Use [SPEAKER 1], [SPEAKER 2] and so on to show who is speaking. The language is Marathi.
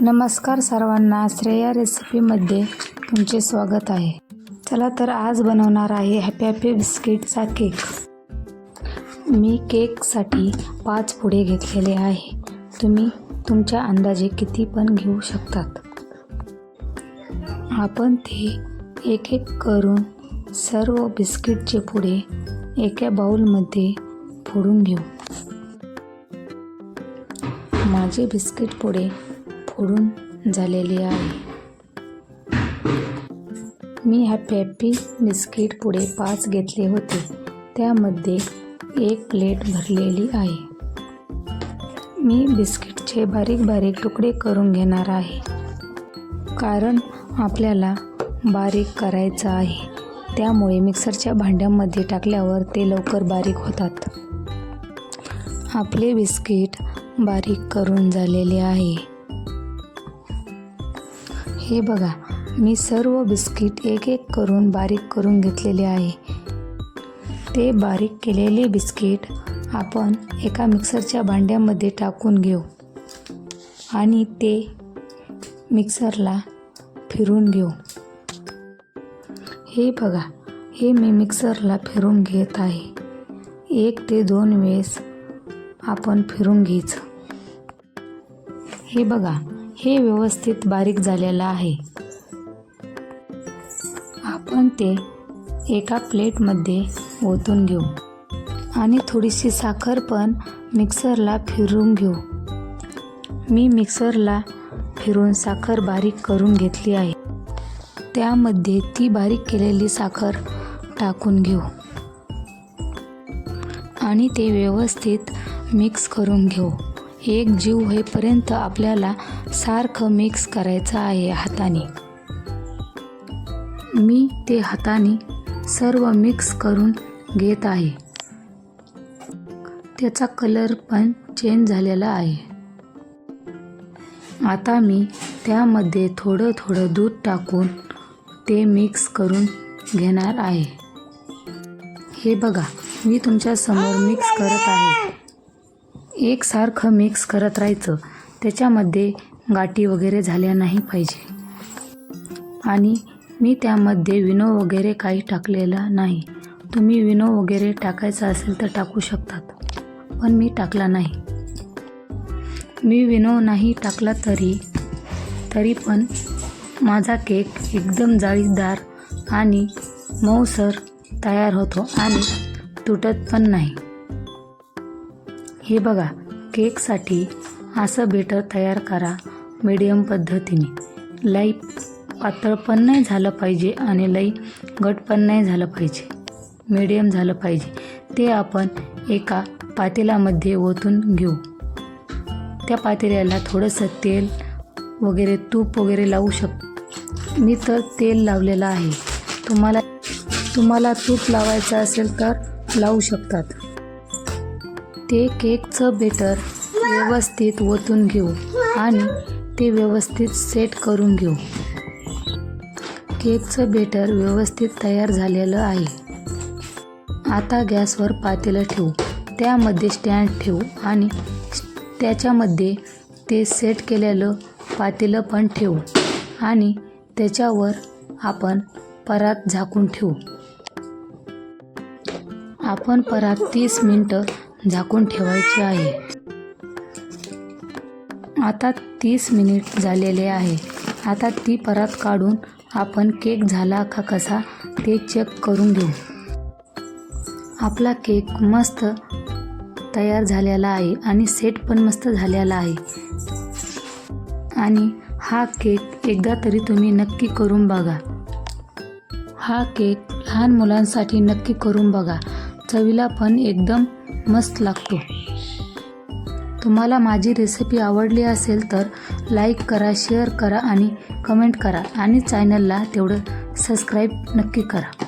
[SPEAKER 1] नमस्कार सर्वांना, श्रेया रेसिपीमध्ये तुमचे स्वागत आहे। चला तर आज बनवणार आहे हॅपी बिस्किटचा केक। मी केकसाठी 5 पुडे घेतलेले आहे। तुम्ही तुमच्या अंदाजे किती पण घेऊ शकतात। आपण ते एक एक करून सर्व बिस्किटचे पुडे एका बाउलमध्ये फोडून घेऊ। माझे बिस्किट पुडे फोडून झालेले आहे। मी हॅपी बिस्किट पुडे 5 घेतले होते, त्यामध्ये 1 प्लेट भरलेली आहे। मी बिस्किटचे बारीक बारीक तुकडे करून घेणार आहे, कारण आपल्याला बारीक करायचं आहे। त्यामुळे मिक्सरच्या भांड्यामध्ये टाकल्यावर ते लवकर बारीक होतात। आपले बिस्किट बारीक करून झालेले आहे। हे बघा, मी सर्व बिस्किट एक एक करून बारीक करून घेतलेले आहे। ते बारीक केलेले बिस्किट आपण एका मिक्सरच्या भांड्यामध्ये टाकून घेऊ आणि ते मिक्सरला फिरून घेऊ। हे बघा, हे मी मिक्सरला फिरून घेत आहे। 1 ते 2 वेळेस आपण फिरून घ्यायचं। हे बघा, हे व्यवस्थित बारीक झालेलं आहे। आपण ते एका प्लेटमध्ये ओतून घेऊ आणि थोडीशी साखर पण मिक्सरला फिरून घेऊ। मी मिक्सरला फिरून साखर बारीक करून घेतली आहे। त्यामध्ये ती बारीक केलेली साखर टाकून घेऊ आणि ते व्यवस्थित मिक्स करून घेऊ। एक जीव होईपर्यंत आपल्याला सारखं मिक्स करायचं आहे हाताने। मी ते हाताने सर्व मिक्स करून घेत आहे। त्याचा कलर पण चेंज झालेला आहे। आता मी त्यामध्ये थोडं थोडं दूध टाकून ते मिक्स करून घेणार आहे। हे बघा, मी तुमच्या समोर मिक्स करत आहे। एकसारखं मिक्स करत राहायचं, त्याच्यामध्ये गाठी वगैरे झाल्या नाही पाहिजे। आणि मी त्यामध्ये विनो वगैरे काही टाकलेला नाही। तुम्ही विनो वगैरे टाकायचा असेल तर टाकू शकतात, पण मी टाकला नाही। मी विनो नाही टाकला तरी पण माझा केक एकदम जाळीदार आणि मऊसर तयार होतो आणि तुटत पण नाही। हे बघा, केकसाठी असं बेटर तयार करा मीडियम पद्धतीने। लई पातळ पण नाही झालं पाहिजे आणि लई घट्ट पण नाही झालं पाहिजे, मीडियम झालं पाहिजे। ते आपण एका पातेल्यामध्ये ओतून घेऊ। त्या पातेल्याला थोडंसं तेल वगैरे तूप वगैरे लावू शकतो। मी तर तेल लावलेलं आहे। तुम्हाला तूप लावायचं असेल तर लावू शकतात। ते केकचं बेटर व्यवस्थित ओतून घेऊ आणि ते व्यवस्थित सेट करून घेऊ। केकचं बेटर व्यवस्थित तयार झालेलं आहे। आता गॅसवर पातेलं ठेवू, त्यामध्ये स्टँड ठेवू आणि त्याच्यामध्ये ते सेट केलेलं पातेलं पण ठेवू आणि त्याच्यावर आपण परात झाकून ठेवू। आपण परात 30 मिनिटं झाकून ठेवायची आहे। आता 30 मिनिट झालेले आहे। आता ती परात काढून आपण केक झाला का कसा ते चेक करून घेऊ। आपला केक मस्त तयार झालेला आहे आणि सेट पण मस्त झालेला आहे। आणि हा केक एकदा तरी तुम्ही नक्की करून बघा। हा केक लहान मुलांसाठी नक्की करून बघा, चवीला पण एकदम मस्त लागतो। तुम्हाला माझी रेसिपी आवडली असेल तर लाईक करा, शेअर करा आणि कमेंट करा आणि चॅनलला तेवढं सबस्क्राईब नक्की करा।